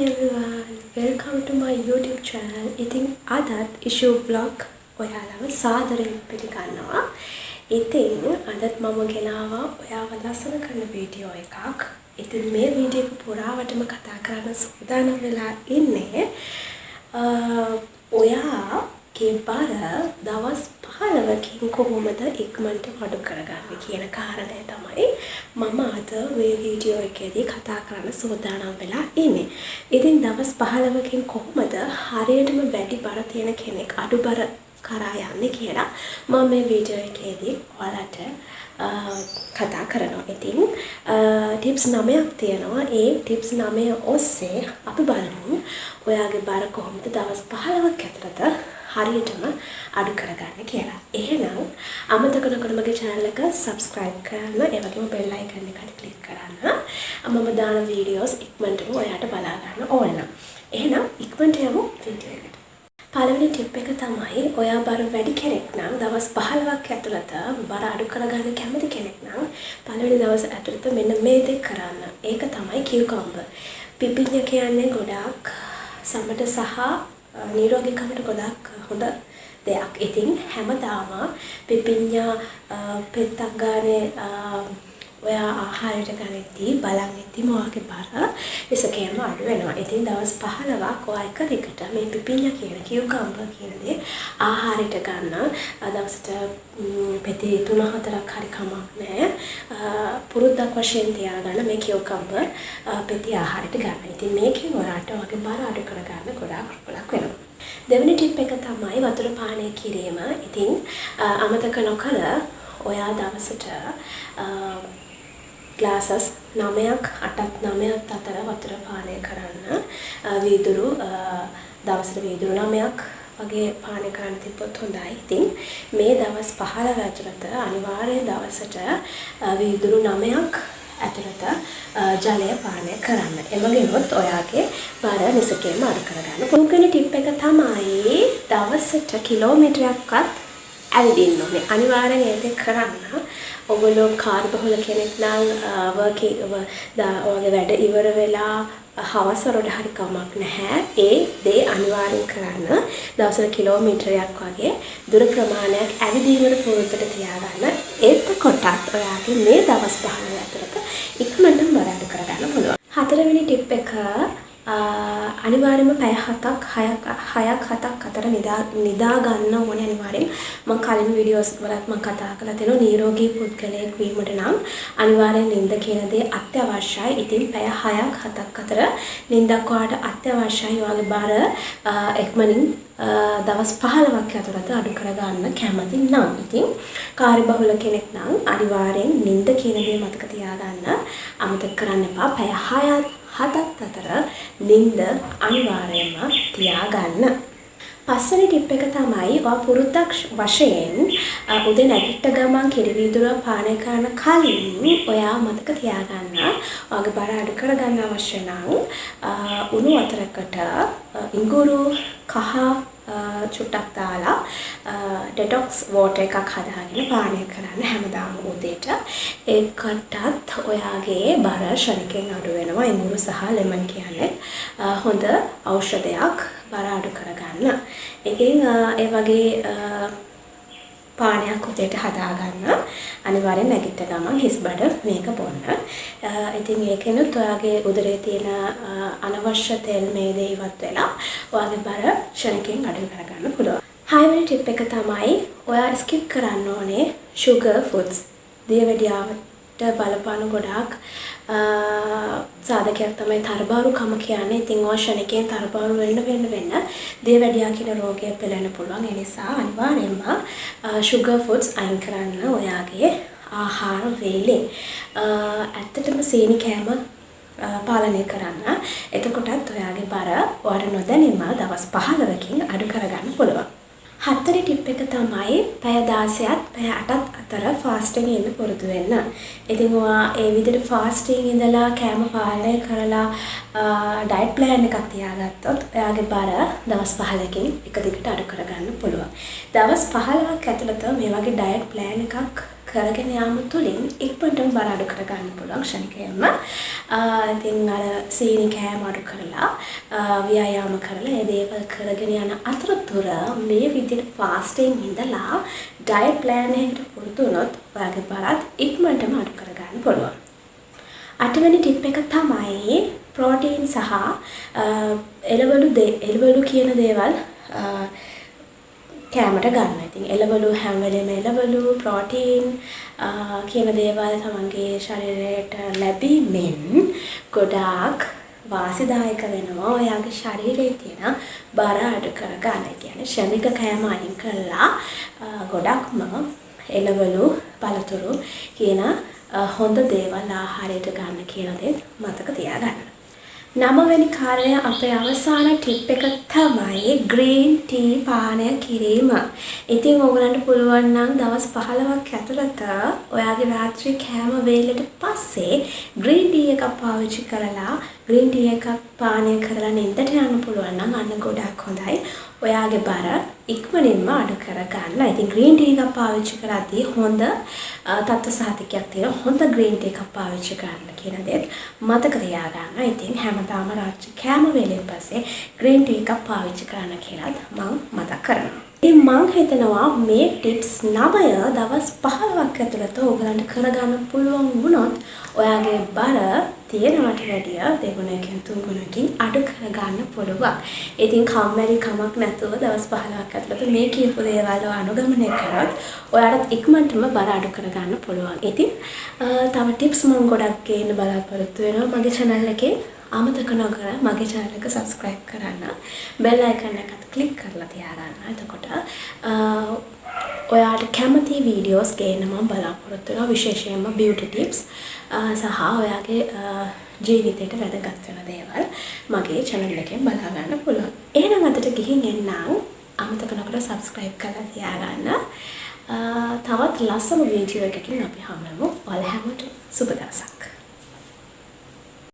everyone, welcome to my YouTube channel. ඉතින් අදත් issue vlog ඔයාලව සාදරයෙන් පිළිගන්නවා. ඉතින් අදත් මම ගෙනාවා ඔයාව ලස්සන කරන වීඩියෝ එකක්. ඉතින් මේ වීඩියෝ එක පුරාවටම කතා කරන්න සූදානම් වෙලා ඉන්නේ ඔයාගේ බර දවස් 15කින් කොහොමද ඉක්මනට අඩු කරගන්නේ කියන කාරණය තමයි මම අද මේ වීඩියෝ එකේදී කතා කරන්න සූදානම් වෙලා ඉන්නේ. ඉතින් දවස් 15කින් කොහොමද හරියටම වැඩි බර තියෙන කෙනෙක් අඩු බර කරා යන්නේ කියලා මම මේ වීඩියෝ එකේදී ඔයාලට කතා කරනවා. ඉතින් ටිප්ස් 9ක් තියෙනවා. ඒ ටිප්ස් 9 ඔස්සේ අපි බලමු ඔයාගේ බර කොහොමද දවස් 15ක් ඇතුළත හරියටම අඩු කරගන්න කියලා. එහෙනම් අමතක නොකර මගේ channel එක subscribe කරන්න, ඒ වගේම bell icon එකට click කරන්න. මම දාන videos ඉක්මනටම ඔයාට බලා ගන්න ඕන. එහෙනම් ඉක්මනට යමු වීඩියෝ එකට. පළවෙනි ටිප් එක තමයි ඔයා බර වැඩි කෙනෙක් නම් දවස් 15ක් ඇතුළත බර අඩු කරගන්න කැමති කෙනෙක් නම් පළවෙනි දවස් ඇතුළත මෙන්න මේ දේ කරන්න. ඒක තමයි කියුකම්බර්. පිපිඤ්ඤ කියන්නේ ගොඩාක් සමට සහ නිරෝගීකමට ගොඩාක් හොඳ දෙයක්. ඉතින් හැමදාම පිපිඤ්ඤ පෙත්තක් ගානේ ඔයා ආහාරයට ගනිද්දී බලන්ෙද්දී මොවාගේ බර විසකේම අඩු වෙනවා. ඉතින් දවස් 15ක් ඔයා එක දිගට මේ පිපිඤ්ඤ කියන කියුකම්බර් කියන දේ ආහාරයට ගන්න. දවසට පෙති 3-4ක් හරි කමක් නැහැ. පුරුද්දක් වශයෙන් තියාගන්න මේ කියුකම්බර් පෙති ආහාරයට ගන්න. ඉතින් මේකෙන් ඔයාට ඔයාගේ බර අඩු කරගන්න ගොඩාක් ප්‍රබලක් වෙනවා. දෙවෙනි ටිප් එක තමයි වතුර පානය කිරීම. ඉතින් අමතක නොකර ඔයා දවසට ග්ලාසස් 9ක් 8ක් 9ක් අතර වතුර පානය කරන්න. වීදුරු දවසට වීදුරු 9ක් වගේ පානය කරන්න තිබ්බොත් හොඳයි. ඉතින් මේ දවස් 15 ඇතුළත අනිවාර්යයෙන් දවසට වීදුරු 9ක් ඇතුළත ජලය පානය කරන්න. එමගිනුත් ඔයාගේ බර නිසකේම අඩු කරගන්න. තුන්වෙනි ටිප් එක තමයි දවසට කිලෝමීටරයක්වත් ඇවිදින්න ඕනේ. අනිවාර්යෙන් ඒක කරන්න. ඔයගොල්ලෝ කාර්යබහුල කෙනෙක් නම් ඔයාගේ වැඩ ඉවර වෙලා හවස වලට හරි කමක් නැහැ. ඒ දේ අනිවාර්යෙන් කරන්න. දවසට කිලෝමීටරයක් වගේ දුර ප්‍රමාණයක් ඇවිදීමට පුරුද්දට තියාගන්න. එතකොටත් ඔයාගේ මේ දවස් 15 ඇතුළත ඉක්මනටම බර අඩු කරගන්න පුළුවන්. හතරවෙනි ටිප් එක අනිවාර්යයෙන්ම පැය 6ක් 7ක් අතර නිදා ගන්න ඕනේ අනිවාර්යෙන්. මම කලින් වීඩියෝස් වලත් මම කතා කරලා තියෙනවා නිරෝගී පුද්ගලයෙක් වීමට නම් අනිවාර්යෙන් නිින්ද කියන දේ අත්‍යවශ්‍යයි. ඉතින් පැය 6ක් 7ක් අතර නිින්දක් ඔයාලට අත්‍යවශ්‍යයි. ඔයාගේ බර එක්මනින් දවස් 15ක් ඇතුළත අඩු කරගන්න කැමති නම්. ඉතින් කාර්යබහුල කෙනෙක් නම් අනිවාර්යෙන් නිින්ද කියන දේ මතක තියාගන්න අමතක කරන්න එපා. පැය 7ක් අතර නිින්ද අනිවාර්යයෙන්ම තියාගන්න. පස්වෙනි ටිප් එක තමයි ඔයා පුරුද්දක් වශයෙන් උදේ නැගිට ගමන් කිරි වීදුරුව පානය කරන කලින් ඔයා මතක තියාගන්න ඔයාගේ බර අඩු කරගන්න අවශ්‍ය නම් උණු වතුරකට ඉඟුරු කහ චුට්ටක් දාලා ඩෙටොක්ස් වෝටර් එකක් හදාගෙන පානය කරන්න හැමදාම උදේට. ඒකටත් ඔයාගේ බර ශනිකෙන් අඩු වෙනවා. ඉඟුරු සහ ලෙමන් කියන්නේ හොඳ ඖෂධයක් බර අඩු කරගන්න. ඉතින් ඒ වගේ පානයක් උදේට හදාගන්න. අනිවාර්යෙන් නැගිට ගමන් හිස් බඩ මේක බොන්න. ඉතින් ඒකෙනුත් ඔයාගේ උදරයේ තියෙන අනවශ්‍ය තෙල් මේද ඉවත් වෙලා ඔයාගේ බර ශනිකෙන් අඩු කරගන්න පුළුවන්. හයවෙනි ටිප් එක තමයි ඔයා ස්කිප් කරන්න ඕනේ sugar foods. දියවැඩියාවට බලපාන ගොඩාක් සාධකයක් තමයි තරබාරුකම කියන්නේ. ඉතින් ඔය ශනිකෙන් තරබාරු වෙන්න දියවැඩියා කියන රෝගය පෙළෙන්න පුළුවන්. ඒ නිසා අනිවාර්යයෙන්ම sugar foods අයින් කරන්න ඔයාගේ ආහාර වේලෙන්. ඇත්තටම සීනි කෑම පාලනය කරන්න. එතකොටත් ඔයාගේ බර ඔයාට නොදැනීම දවස් 15කින් අඩු කරගන්න පුළුවන්. හතරවෙනි ටිප් එක තමයි පැය 16ත් පැය 8ත් අතර ෆාස්ටිං ඉන්න පුරුදු වෙන්න. ඉතින් ඔයා ඒ විදිහට ෆාස්ටිං ඉඳලා කෑම පාලනය කරලා ඩයට් ප්ලෑන් එකක් තියාගත්තොත් ඔයාගේ බර දවස් 15කින් එක දිගට අඩු කරගන්න පුළුවන්. දවස් 15ක් ඇතුළත මේ වගේ ඩයට් ප්ලෑන් එකක් කරගෙන යාම තුළින් ඉක්මනටම බර අඩු කර ගන්න පුළුවන් ක්ෂණිකයෙන්ම. ඉතින් අර සීනි කෑම අඩු කරලා ව්‍යායාම කරලා ඒ දේවල් කරගෙන යන අතරතුර මේ විදිහට ෆාස්ටිං ඉඳලා ඩයට් ප්ලෑන් එකකට පුරුදු වුණොත් ඔයාගේ බරත් ඉක්මනටම අඩු කර ගන්න පුළුවන්. 8 වෙනි ටිප් එක තමයි ප්‍රෝටීන් සහ එළවලු කියන දේවල් කෑමට ගන්න. ඉතින් එළවලු හැම වෙලේම එළවලු ප්‍රෝටීන් කියන දේවල් තමන්ගේ ශරීරයට ලැබීමෙන් ගොඩාක් වාසිදායක වෙනවා ඔයාගේ ශරීරයේ තියෙන බර අඩු කර ගන්න. කියන්නේ ශනික කෑම අයින් කළා ගොඩක්ම එළවලු පළතුරු කියන හොඳ දේවල් ආහාරයට ගන්න කියන දේ මතක තියාගන්න. 9 වෙනි කාරණය අපේ අවසාන ටිප් එක තමයි ග්‍රීන් ටී පානය කිරීම. ඉතින් ඕගලන්ට පුළුවන් නම් දවස් 15ක් ඇතුළත ඔයාගේ රාත්‍රී කෑම වේලට පස්සේ ග්‍රීන් ටී එකක් පාවිච්චි කරලා ග්‍රීන් ටී එකක් පානය කරලා නිින්දට යන්න පුළුවන් නම් අන්න ගොඩාක් හොඳයි. ඔයාගේ බර ඉක්මනින්ම අඩු කර ගන්න. ඉතින් ග්‍රීන් ටී එකක් පාවිච්චි කරද්දී හොඳ තත්ත්ව සහතිකයක් තියෙන හොඳ ග්‍රීන් ටී එකක් පාවිච්චි කරන්න කියන දේත් මතක තියාගන්න. ඉතින් හැමදාම රාත්‍රී කෑම වේලෙන් පස්සේ ග්‍රීන් ටී එකක් පාවිච්චි කරන්න කියලාත් මම මතක් කරනවා. ඉතින් මම හිතනවා මේ ටිප්ස් 9 දවස් 15ක් ඇතුළත ඔයගලන්ට කරගන්න පුළුවන් වුණොත් ඔයාගේ බර තියෙනවට වැඩිය දෙගුණයකින් තුන්ගුණයකින් අඩු කරගන්න පුළුවන්. ඉතින් කම්මැලි කමක් නැතුව දවස් 15ක් ඇතුළත මේ කියපු දේවල් අනුගමනය කරොත් ඔයාලට ඉක්මනටම බර අඩු කරගන්න පුළුවන්. ඉතින් තව ටිප්ස් මම ගොඩක් ගේන්න බලාපොරොත්තු වෙනවා මගේ channel එකේ. අමතක නොකර මගේ channel එක subscribe කරන්න. bell icon එකත් click කරලා තියාගන්න. එතකොට ඔයාට කැමති වීඩියෝස් ගේන්න මම බලාපොරොත්තු වෙනවා. විශේෂයෙන්ම beauty tips සහ ඔයාගේ ජීවිතයට වැදගත් වෙන දේවල් මගේ channel එකෙන් බලා ගන්න පුළුවන්. එහෙනම් අදට ගිහින් එන්නම්. අමතක නොකර subscribe කරලා තියාගන්න. තවත් ලස්සන වීඩියෝ එකකින් අපි හමුවෙමු. ඔයාලා හැමෝටම සුබ දවසක්.